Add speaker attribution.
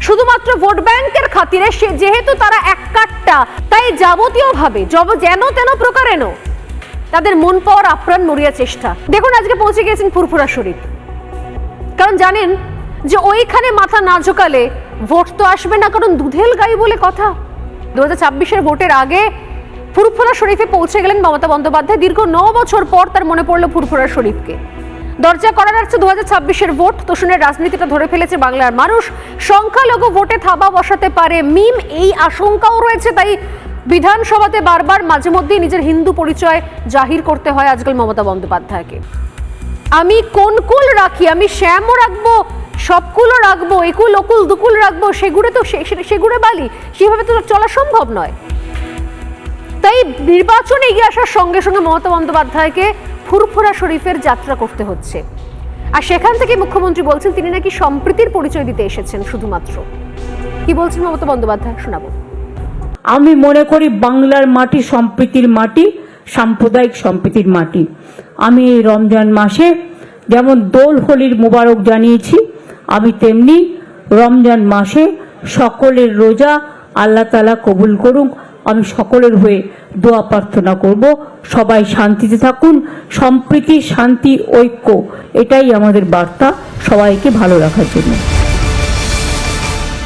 Speaker 1: শুধুমাত্র ভোট ব্যাংকের খাতিরে, যেহেতু তারা এক কাট্টা, তাই যাবতীয়ভাবে যেন তেন প্রকারেণ তাদের মন পাওয়ার আপ্রাণ মরিয়া চেষ্টা। দেখুন, আজকে পৌঁছে গিয়েছেন ফুরফুরা শরীফ, কারণ জানেন যে ওইখানে মাথা না ঝোকালে ভোট তো আসবে না, কারণ দুধেল গাই বলে কথা। 2024-এর ভোটের আগে ফুরফুরা শরীফে পৌঁছে গেলেন মমতা বন্দ্যোপাধ্যায়। দীর্ঘ 9 বছর পর তার মনে পড়লো ফুরফুরা শরীফকে। দরজা করার আসছে 2026-এর ভোট, তোষণের রাজনীতিটা ধরে ফেলেছে বাংলার মানুষ। সংখ্যালঘু ভোটে থাবা বসাতে পারে মিম, এই আশঙ্কাও রয়েছে। তাই বিধানসভাতে বারবার মাঝে মধ্যেই নিজের হিন্দু পরিচয় জাহির করতে হয় আজকাল মমতা বন্দ্যোপাধ্যায়কে। আমি কোন কুল রাখি, আমি শ্যামও রাখবো, সবকুলও রাখবো, একুল অকুল দুকুল রাখবো, সেগুড়ে তো সেগুড়ে বালি, সেভাবে তো চলা সম্ভব নয়। তাই নির্বাচনে এগিয়ে আসার সঙ্গে সঙ্গে মমতা বন্দ্যোপাধ্যায়কে ফুরফুরা শরীফের যাত্রা করতে হচ্ছে। আর সেখান থেকে মুখ্যমন্ত্রী বলছেন তিনি নাকি সম্প্রীতির পরিচয় দিতে এসেছেন শুধুমাত্র। কি বলছেন মমতা বন্দ্যোপাধ্যায়, শোনাবো।
Speaker 2: আমি মনে করি বাংলার মাটি সম্প্রীতির মাটি, সাম্প্রদায়িক সম্প্রীতির মাটি। আমি এই রমজান মাসে যেমন দোল হোলির মোবারক জানিয়েছি, আমি তেমনি রমজান মাসে সকলের রোজা আল্লাহ তাআলা কবুল করুক। আমি সকলের হয়ে দোয়া প্রার্থনা করব, সবাই শান্তিতে থাকুন। সম্প্রীতি, শান্তি, ঐক্য, এটাই আমাদের বার্তা সবাইকে ভালো রাখার জন্য।